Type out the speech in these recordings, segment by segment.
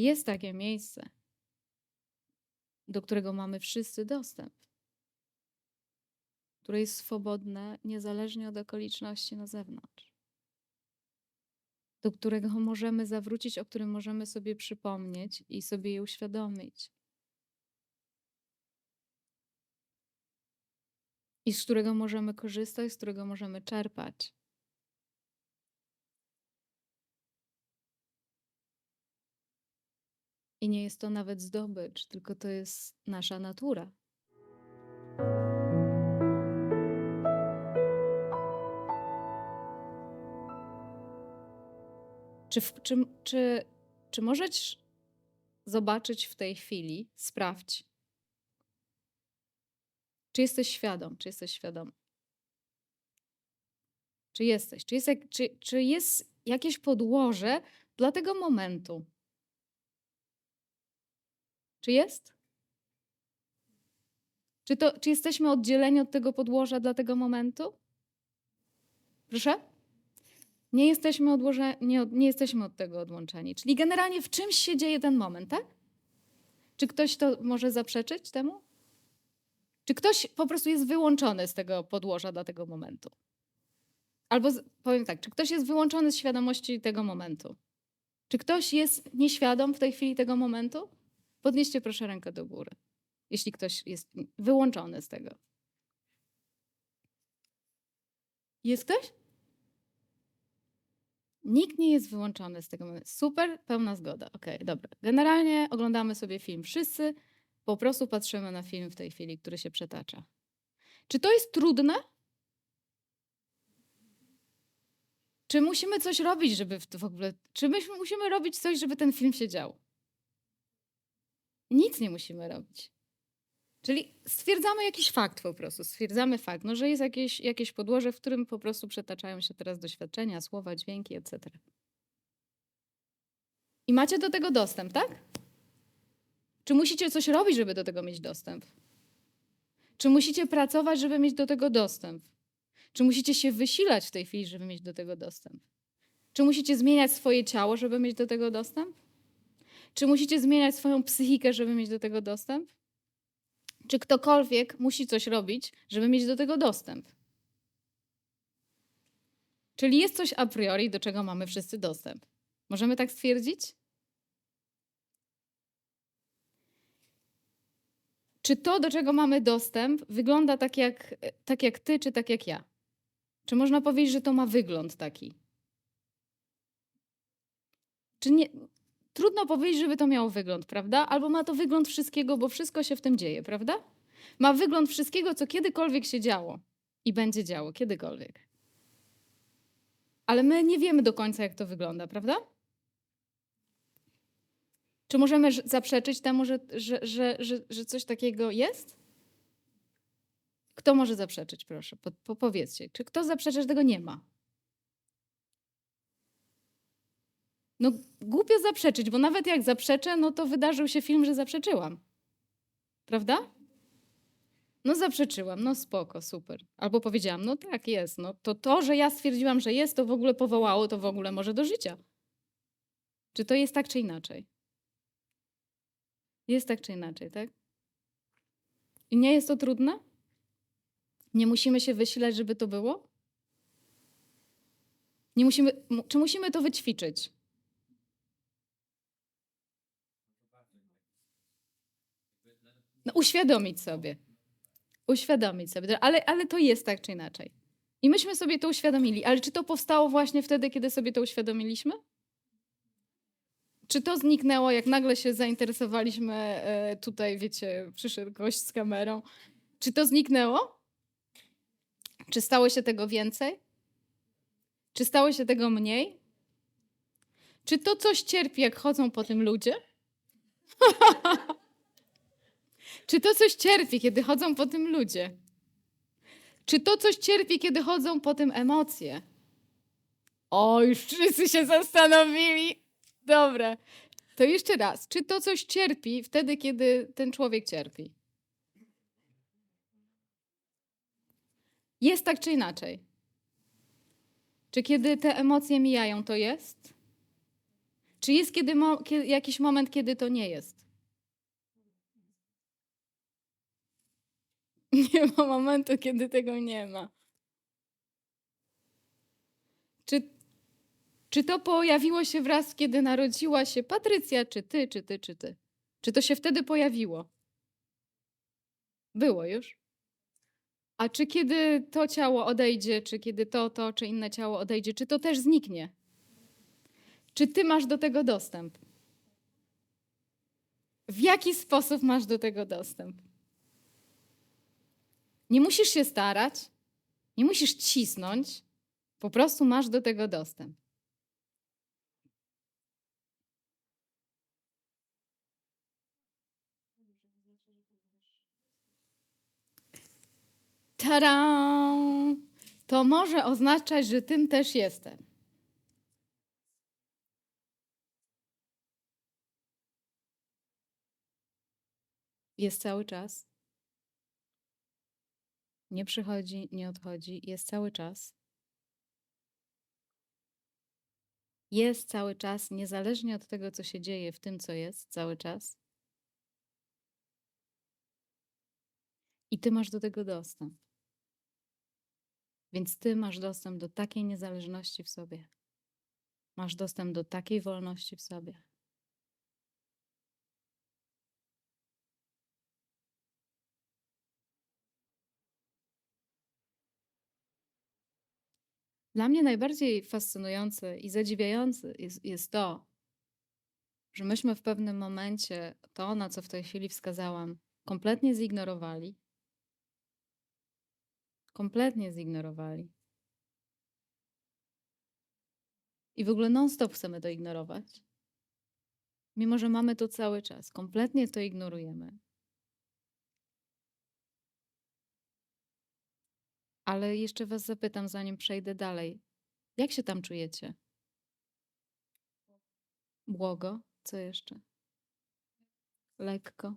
Jest takie miejsce, do którego mamy wszyscy dostęp, które jest swobodne niezależnie od okoliczności na zewnątrz, do którego możemy zawrócić, o którym możemy sobie przypomnieć i sobie je uświadomić. I z którego możemy korzystać, z którego możemy czerpać. I nie jest to nawet zdobycz, tylko to jest nasza natura. Czy możesz zobaczyć w tej chwili, sprawdź, czy jesteś świadom, czy jesteś świadom? Czy jesteś? Czy jest jakieś podłoże dla tego momentu? Czy jest? Czy jesteśmy oddzieleni od tego podłoża dla tego momentu? Proszę? Nie jesteśmy od tego odłączeni. Czyli generalnie w czymś się dzieje ten moment, tak? Czy ktoś to może zaprzeczyć temu? Czy ktoś po prostu jest wyłączony z tego podłoża dla tego momentu? Albo powiem tak, czy ktoś jest wyłączony z świadomości tego momentu? Czy ktoś jest nieświadom w tej chwili tego momentu? Podnieście proszę rękę do góry, jeśli ktoś jest wyłączony z tego. Jest ktoś? Nikt nie jest wyłączony z tego momentu. Super, pełna zgoda. Okej, dobra. Generalnie oglądamy sobie film wszyscy, po prostu patrzymy na film w tej chwili, który się przetacza. Czy to jest trudne? Czy musimy coś robić, żeby w ogóle... Czy my musimy robić coś, żeby ten film się dział? Nic nie musimy robić. Czyli stwierdzamy jakiś fakt po prostu. Stwierdzamy fakt, no, że jest jakieś podłoże, w którym po prostu przetaczają się teraz doświadczenia, słowa, dźwięki, etc. I macie do tego dostęp, tak? Czy musicie coś robić, żeby do tego mieć dostęp? Czy musicie pracować, żeby mieć do tego dostęp? Czy musicie się wysilać w tej chwili, żeby mieć do tego dostęp? Czy musicie zmieniać swoje ciało, żeby mieć do tego dostęp? Czy musicie zmieniać swoją psychikę, żeby mieć do tego dostęp? Czy ktokolwiek musi coś robić, żeby mieć do tego dostęp? Czyli jest coś a priori, do czego mamy wszyscy dostęp. Możemy tak stwierdzić? Czy to, do czego mamy dostęp, wygląda tak jak ty, czy tak jak ja? Czy można powiedzieć, że to ma wygląd taki? Czy nie? Trudno powiedzieć, żeby to miało wygląd, prawda? Albo ma to wygląd wszystkiego, bo wszystko się w tym dzieje, prawda? Ma wygląd wszystkiego, co kiedykolwiek się działo i będzie działo, kiedykolwiek. Ale my nie wiemy do końca, jak to wygląda, prawda? Czy możemy zaprzeczyć temu, że coś takiego jest? Kto może zaprzeczyć, proszę? Powiedzcie. Czy kto zaprzeczy, że tego nie ma? No głupio zaprzeczyć, bo nawet jak zaprzeczę, no to wydarzył się film, że zaprzeczyłam. Prawda? No zaprzeczyłam, no spoko, super. Albo powiedziałam, no tak, jest. No to, że ja stwierdziłam, że jest, to w ogóle powołało to w ogóle może do życia. Czy to jest tak, czy inaczej? Jest tak, czy inaczej, tak? I nie jest to trudne? Nie musimy się wysilać, żeby to było? Nie musimy, czy musimy to wyćwiczyć? No, uświadomić sobie. Uświadomić sobie, ale to jest tak czy inaczej. I myśmy sobie to uświadomili. Ale czy to powstało właśnie wtedy, kiedy sobie to uświadomiliśmy? Czy to zniknęło, jak nagle się zainteresowaliśmy, tutaj wiecie, przyszedł gość z kamerą. Czy to zniknęło? Czy stało się tego więcej? Czy stało się tego mniej? Czy to coś cierpi, jak chodzą po tym ludzie? Czy to coś cierpi, kiedy chodzą po tym ludzie? Czy to coś cierpi, kiedy chodzą po tym emocje? O, już wszyscy się zastanowili. Dobra, to jeszcze raz. Czy to coś cierpi wtedy, kiedy ten człowiek cierpi? Jest tak czy inaczej? Czy kiedy te emocje mijają, to jest? Czy jest jakiś moment, kiedy to nie jest? Nie ma momentu, kiedy tego nie ma. Czy, czy to pojawiło się wraz, kiedy narodziła się Patrycja, czy ty, czy ty, czy ty? Czy to się wtedy pojawiło? Było już? A czy kiedy to ciało odejdzie, czy kiedy czy inne ciało odejdzie, czy to też zniknie? Czy ty masz do tego dostęp? W jaki sposób masz do tego dostęp? Nie musisz się starać, nie musisz cisnąć, po prostu masz do tego dostęp. Tada! To może oznaczać, że tym też jestem. Jest cały czas. Nie przychodzi, nie odchodzi, jest cały czas. Jest cały czas, niezależnie od tego, co się dzieje w tym, co jest, cały czas. I ty masz do tego dostęp. Więc ty masz dostęp do takiej niezależności w sobie. Masz dostęp do takiej wolności w sobie. Dla mnie najbardziej fascynujące i zadziwiające jest to, że myśmy w pewnym momencie to, na co w tej chwili wskazałam, kompletnie zignorowali. Kompletnie zignorowali. I w ogóle non-stop chcemy to ignorować. Mimo że mamy to cały czas. Kompletnie to ignorujemy. Ale jeszcze was zapytam, zanim przejdę dalej. Jak się tam czujecie? Błogo? Co jeszcze? Lekko?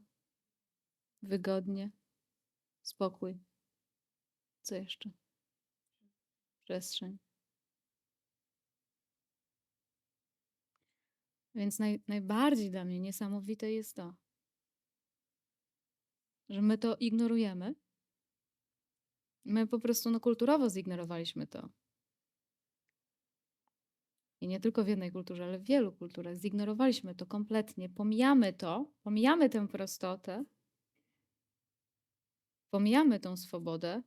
Wygodnie? Spokój? Co jeszcze? Przestrzeń. Więc najbardziej dla mnie niesamowite jest to, że my to ignorujemy. My po prostu kulturowo zignorowaliśmy to. I nie tylko w jednej kulturze, ale w wielu kulturach zignorowaliśmy to kompletnie. Pomijamy to, pomijamy tę prostotę, pomijamy tą swobodę.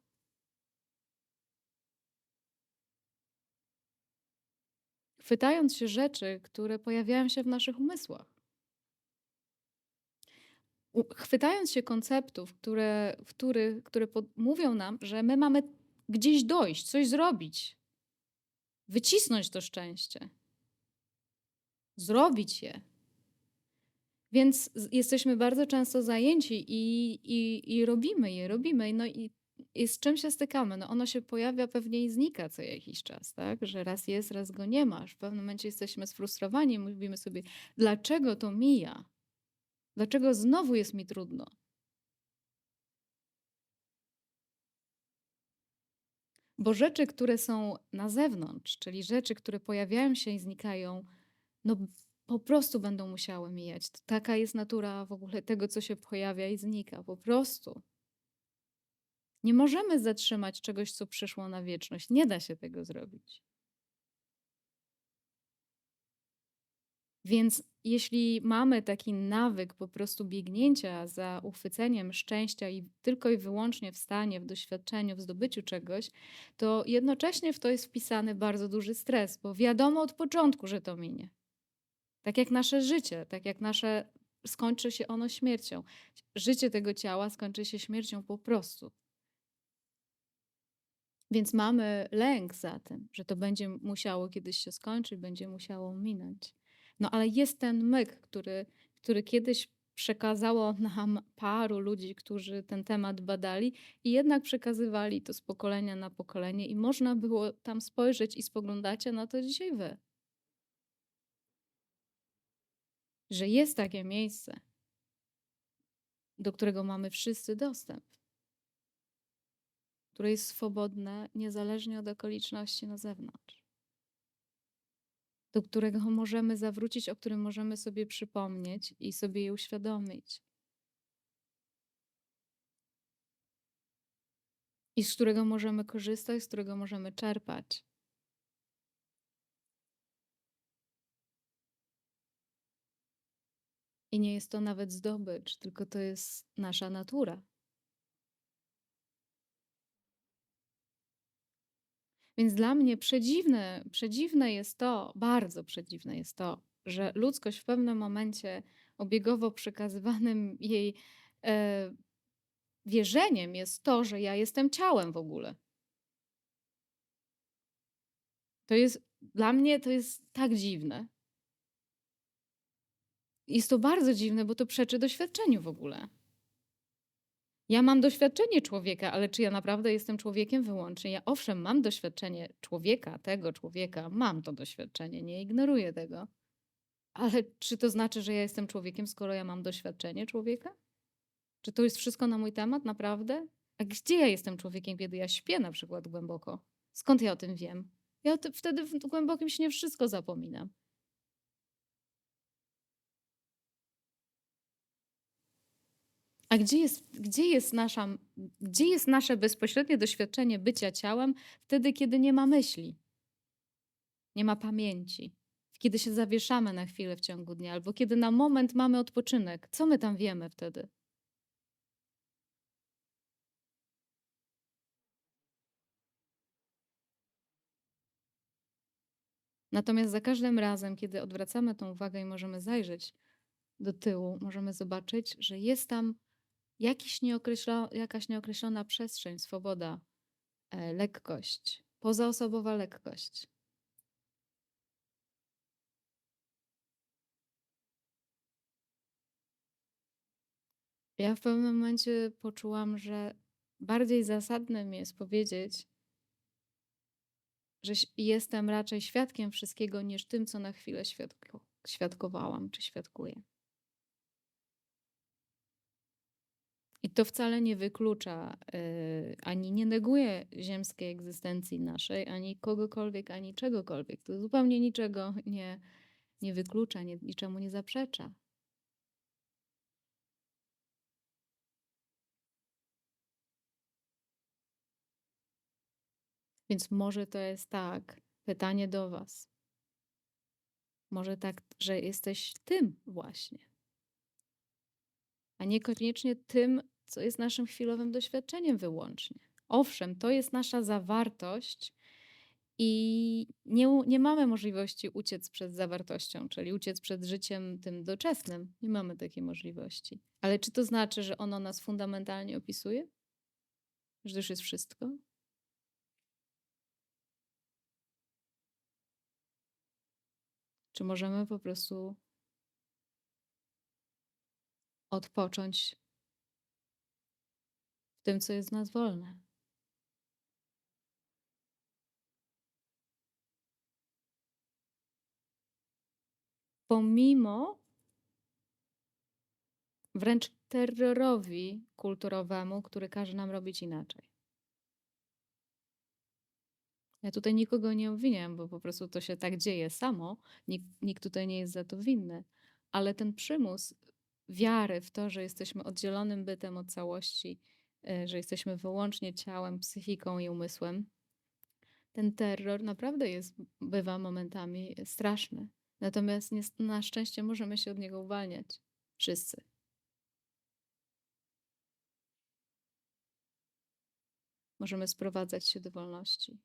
Chwytając się rzeczy, które pojawiają się w naszych umysłach. Chwytając się konceptów, które mówią nam, że my mamy gdzieś dojść, coś zrobić, wycisnąć to szczęście, zrobić je. Więc jesteśmy bardzo często zajęci i robimy. No i z czym się stykamy? No ono się pojawia pewnie i znika co jakiś czas, tak? Że raz jest, raz go nie masz. W pewnym momencie jesteśmy sfrustrowani, mówimy sobie, dlaczego to mija? Dlaczego znowu jest mi trudno? Bo rzeczy, które są na zewnątrz, czyli rzeczy, które pojawiają się i znikają, no po prostu będą musiały mijać. Taka jest natura w ogóle tego, co się pojawia i znika. Po prostu. Nie możemy zatrzymać czegoś, co przyszło na wieczność. Nie da się tego zrobić. Więc jeśli mamy taki nawyk po prostu biegnięcia za uchwyceniem szczęścia i tylko i wyłącznie w stanie, w doświadczeniu, w zdobyciu czegoś, to jednocześnie w to jest wpisany bardzo duży stres, bo wiadomo od początku, że to minie. Tak jak nasze życie, tak jak skończy się ono śmiercią. Życie tego ciała skończy się śmiercią po prostu. Więc mamy lęk za tym, że to będzie musiało kiedyś się skończyć, będzie musiało minąć. No ale jest ten myk, który kiedyś przekazało nam paru ludzi, którzy ten temat badali i jednak przekazywali to z pokolenia na pokolenie i można było tam spojrzeć i spoglądacie na to dzisiaj wy. Że jest takie miejsce, do którego mamy wszyscy dostęp, które jest swobodne, niezależnie od okoliczności na zewnątrz. do którego możemy zawrócić, o którym możemy sobie przypomnieć i sobie je uświadomić. I z którego możemy korzystać, z którego możemy czerpać. I nie jest to nawet zdobycz, tylko to jest nasza natura. Więc dla mnie przedziwne jest to, bardzo przedziwne jest to, że ludzkość w pewnym momencie obiegowo przekazywanym jej e, wierzeniem jest to, że ja jestem ciałem w ogóle. To jest, dla mnie to jest tak dziwne. Jest to bardzo dziwne, bo to przeczy doświadczeniu w ogóle. Ja mam doświadczenie człowieka, ale czy ja naprawdę jestem człowiekiem wyłącznie? Ja owszem, mam doświadczenie człowieka, tego człowieka, mam to doświadczenie, nie ignoruję tego. Ale czy to znaczy, że ja jestem człowiekiem, skoro ja mam doświadczenie człowieka? Czy to jest wszystko na mój temat, naprawdę? A gdzie ja jestem człowiekiem, kiedy ja śpię na przykład głęboko? Skąd ja o tym wiem? Ja wtedy w głębokim śnie wszystko zapominam. A gdzie jest nasze bezpośrednie doświadczenie bycia ciałem wtedy, kiedy nie ma myśli, nie ma pamięci, kiedy się zawieszamy na chwilę w ciągu dnia, albo kiedy na moment mamy odpoczynek? Co my tam wiemy wtedy? Natomiast za każdym razem, kiedy odwracamy tą uwagę i możemy zajrzeć do tyłu, możemy zobaczyć, że jest tam jakaś nieokreślona przestrzeń, swoboda, lekkość, pozaosobowa lekkość. Ja w pewnym momencie poczułam, że bardziej zasadnym jest powiedzieć, że jestem raczej świadkiem wszystkiego niż tym, co na chwilę świadkowałam czy świadkuję. I to wcale nie wyklucza, ani nie neguje ziemskiej egzystencji naszej, ani kogokolwiek, ani czegokolwiek. To zupełnie niczego nie wyklucza, niczemu nie zaprzecza. Więc może to jest tak, pytanie do was, może tak, że jesteś tym właśnie, a niekoniecznie tym, co jest naszym chwilowym doświadczeniem wyłącznie. Owszem, to jest nasza zawartość i nie mamy możliwości uciec przed zawartością, czyli uciec przed życiem tym doczesnym. Nie mamy takiej możliwości. Ale czy to znaczy, że ono nas fundamentalnie opisuje? Że to już jest wszystko? Czy możemy po prostu odpocząć w tym, co jest z nas wolne? Pomimo wręcz terrorowi kulturowemu, który każe nam robić inaczej. Ja tutaj nikogo nie obwiniam, bo po prostu to się tak dzieje samo. Nikt tutaj nie jest za to winny. Ale ten przymus wiary w to, że jesteśmy oddzielonym bytem od całości, że jesteśmy wyłącznie ciałem, psychiką i umysłem, ten terror naprawdę bywa momentami straszny. Natomiast na szczęście możemy się od niego uwalniać. Wszyscy. Możemy sprowadzać się do wolności.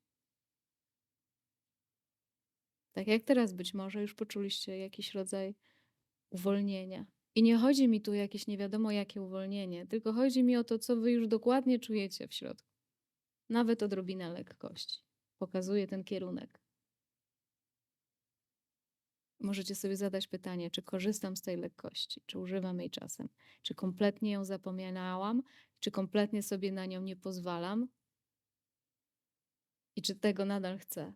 Tak jak teraz być może już poczuliście jakiś rodzaj uwolnienia. I nie chodzi mi tu o jakieś nie wiadomo jakie uwolnienie, tylko chodzi mi o to, co wy już dokładnie czujecie w środku. Nawet odrobina lekkości. Pokazuje ten kierunek. Możecie sobie zadać pytanie, czy korzystam z tej lekkości, czy używam jej czasem, czy kompletnie ją zapominałam, czy kompletnie sobie na nią nie pozwalam i czy tego nadal chcę.